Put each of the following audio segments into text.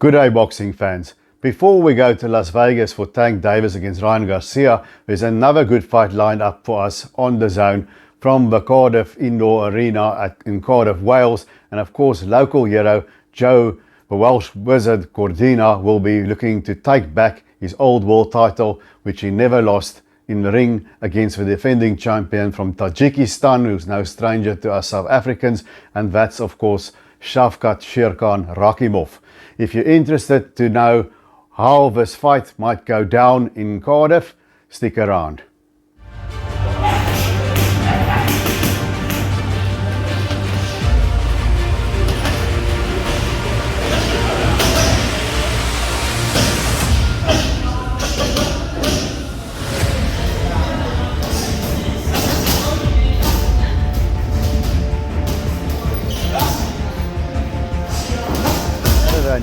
Good day, boxing fans. Before we go to Las Vegas for Tank Davis against Ryan Garcia, there's another good fight lined up for us on the zone from the Cardiff Indoor Arena in Cardiff, Wales. And of course, local hero Joe, the Welsh Wizard Cordina, will be looking to take back his old world title, which he never lost, in the ring against the defending champion from Tajikistan, who's no stranger to us South Africans. And that's, of course, Shavkat Rakhimov. If you're interested to know how this fight might go down in Cardiff, stick around.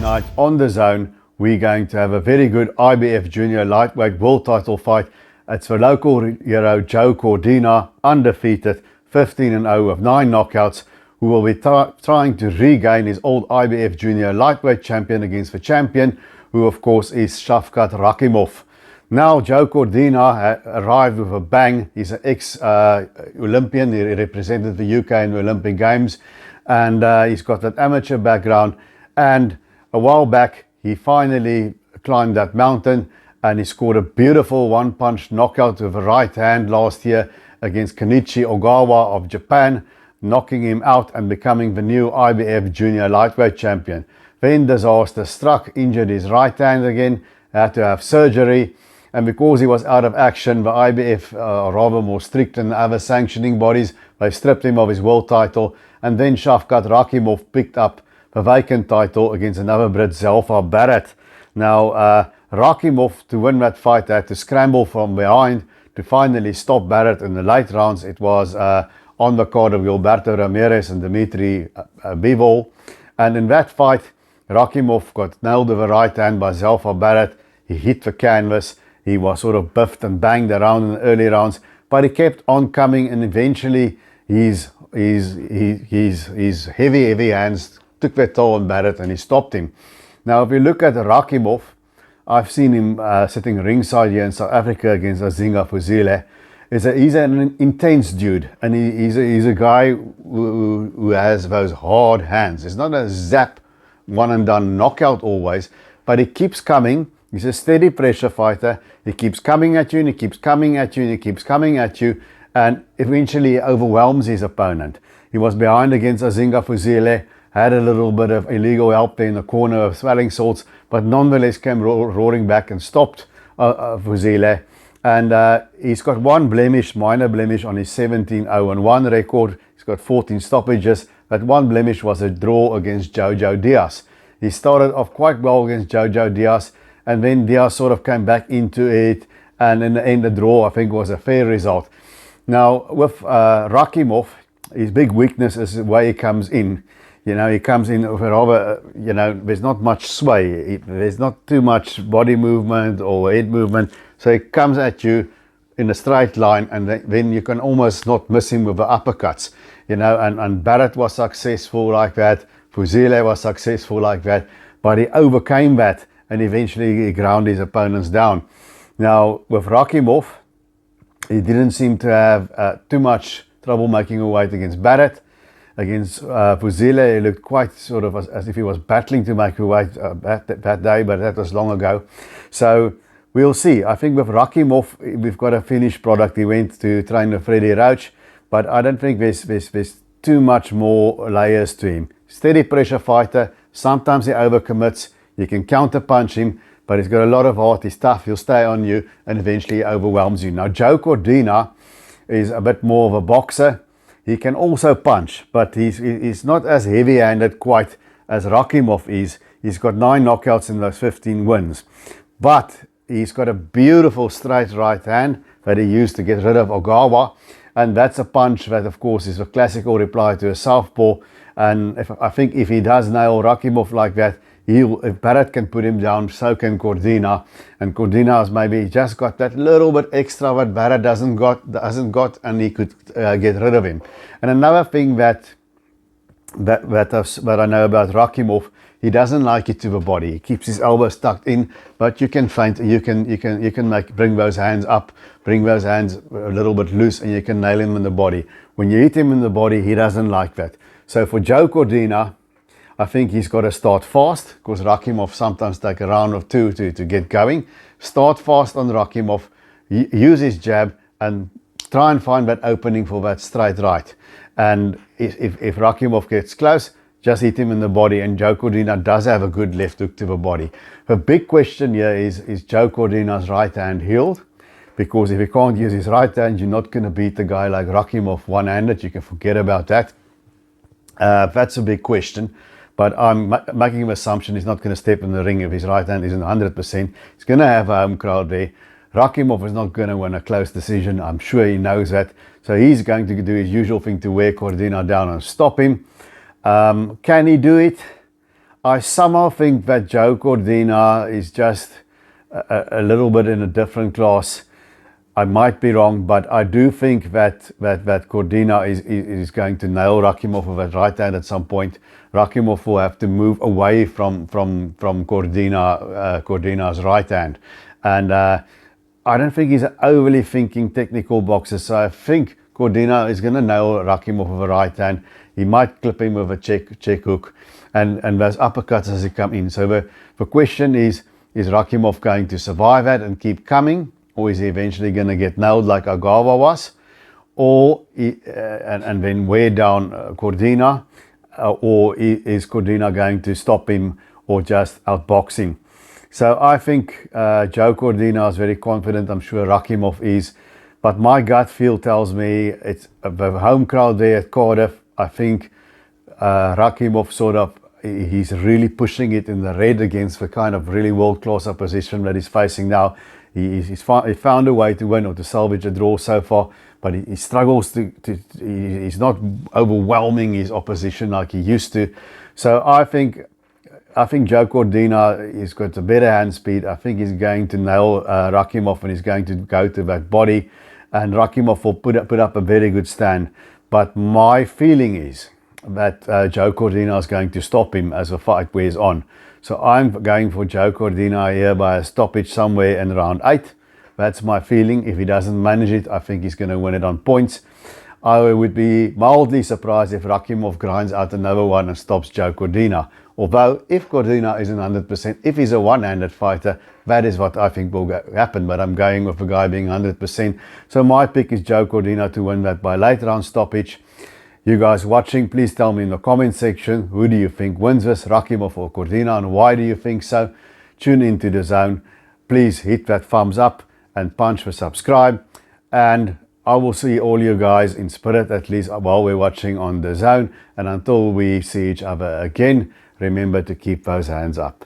Night on the zone, we're going to have a very good IBF Junior Lightweight World Title fight. It's for local hero Joe Cordina, undefeated, 15-0 with 9 knockouts, who will be trying to regain his old IBF Junior Lightweight champion against the champion, who of course is Shavkat Rakhimov. Now Joe Cordina arrived with a bang. He's an ex-Olympian. He represented the UK in the Olympic Games, and he's got that amateur background. And a while back, he finally climbed that mountain and he scored a beautiful one-punch knockout with a right hand last year against Kenichi Ogawa of Japan, knocking him out and becoming the new IBF Junior Lightweight champion. Then disaster struck, injured his right hand again, had to have surgery, and because he was out of action, the IBF are rather more strict than the other sanctioning bodies. They stripped him of his world title, and then Shavkat Rakhimov picked up the vacant title against another Brit, Zelfa Barrett. Now, Rakhimov, to win that fight, had to scramble from behind to finally stop Barrett in the late rounds. It was on the card of Gilberto Ramirez and Dimitri Bivol. And in that fight, Rakhimov got nailed with a right hand by Zelfa Barrett. He hit the canvas. He was sort of biffed and banged around in the early rounds, but he kept on coming, and eventually his heavy hands took their toll on Barrett and he stopped him. Now, if you look at Rakhimov, I've seen him sitting ringside here in South Africa against Azinga Fuzile. He's an intense dude, and he's a guy who has those hard hands. It's not a zap, one and done knockout always, but he keeps coming. He's a steady pressure fighter. He keeps coming at you and he keeps coming at you and he keeps coming at you, and eventually he overwhelms his opponent. He was behind against Azinga Fuzile, had a little bit of illegal help there in the corner of swelling swords, but nonetheless came roaring back and stopped Fuzile. And he's got one blemish, minor blemish, on his 17-0-1 record. He's got 14 stoppages. That one blemish was a draw against Jojo Diaz. He started off quite well against Jojo Diaz, and then Diaz sort of came back into it, and in the end the draw, I think, was a fair result. Now, with Rakhimov, his big weakness is the way he comes in. You know, he comes in with a rather, there's not much sway. There's not too much body movement or head movement. So he comes at you in a straight line, and then you can almost not miss him with the uppercuts. And Barrett was successful like that. Fuzile was successful like that. But he overcame that, and eventually he ground his opponents down. Now, with Rakhimov, he didn't seem to have too much trouble making a weight against Barrett. Against Fuzile, he looked quite sort of as if he was battling to make a weight that day, but that was long ago. So we'll see. I think with Rakhimov, we've got a finished product. He went to train with Freddie Roach, but I don't think there's too much more layers to him. Steady pressure fighter. Sometimes he overcommits. You can counter punch him, but he's got a lot of heart. He's tough. He'll stay on you, and eventually he overwhelms you. Now, Joe Cordina is a bit more of a boxer. He can also punch, but he's not as heavy-handed quite as Rakhimov is. He's got 9 knockouts in those 15 wins. But he's got a beautiful straight right hand that he used to get rid of Ogawa. And that's a punch that, of course, is a classical reply to a southpaw. And I think if he does nail Rakhimov like that, if Barrett can put him down, so can Cordina. And Cordina has maybe just got that little bit extra what Barrett hasn't got, and he could get rid of him. And another thing that that I know about Rakhimov. He doesn't like it to the body. He keeps his elbows tucked in, but you can feint. You can bring those hands up, bring those hands a little bit loose, and you can nail him in the body. When you hit him in the body, he doesn't like that. So for Joe Cordina, I think he's got to start fast, because Rakhimov sometimes take a round or two to get going. Start fast on Rakhimov, use his jab, and try and find that opening for that straight right. And if Rakhimov gets close, just hit him in the body. And Joe Cordina does have a good left hook to the body. The big question here is Joe Cordina's right hand healed? Because if he can't use his right hand, you're not going to beat a guy like Rakhimov one-handed. You can forget about that. That's a big question. But I'm making an assumption he's not going to step in the ring if his right hand isn't 100%. He's going to have a home crowd there. Rakhimov is not going to win a close decision. I'm sure he knows that. So he's going to do his usual thing to wear Cordina down and stop him. Can he do it? I somehow think that Joe Cordina is just a little bit in a different class. I might be wrong, but I do think that Cordina is going to nail Rakhimov with that right hand at some point. Rakhimov will have to move away from Cordina's right hand. And I don't think he's an overly thinking technical boxer, so I think Cordina is going to nail Rakhimov with a right hand. He might clip him with a check hook and those uppercuts as he come in. So the question is Rakhimov going to survive that and keep coming, or is he eventually going to get nailed like Agawa was, or and then wear down Cordina, or is Cordina going to stop him or just outbox him? So I think Joe Cordina is very confident. I'm sure Rakhimov is. But my gut feel tells me it's the home crowd there at Cardiff. I think Rakhimov he's really pushing it in the red against the kind of really world-class opposition that he's facing now. He found a way to win or to salvage a draw so far, but he struggles he's not overwhelming his opposition like he used to. So I think Joe Cordina has got a better hand speed. I think he's going to nail Rakhimov, and he's going to go to that body, and Rakhimov will put up a very good stand. But my feeling is that Joe Cordina is going to stop him as the fight wears on. So I'm going for Joe Cordina here by a stoppage somewhere in round 8. That's my feeling. If he doesn't manage it, I think he's going to win it on points. I would be mildly surprised if Rakhimov grinds out another one and stops Joe Cordina. Although, if Cordina isn't 100%, if he's a one-handed fighter, that is what I think will happen. But I'm going with the guy being 100%. So my pick is Joe Cordina to win that by late round stoppage. You guys watching, please tell me in the comment section, who do you think wins this, Rakhimov or Cordina, and why do you think so? Tune into The Zone. Please hit that thumbs up and punch for subscribe. And I will see all you guys in spirit, at least while we're watching on The Zone. And until we see each other again, remember to keep those hands up.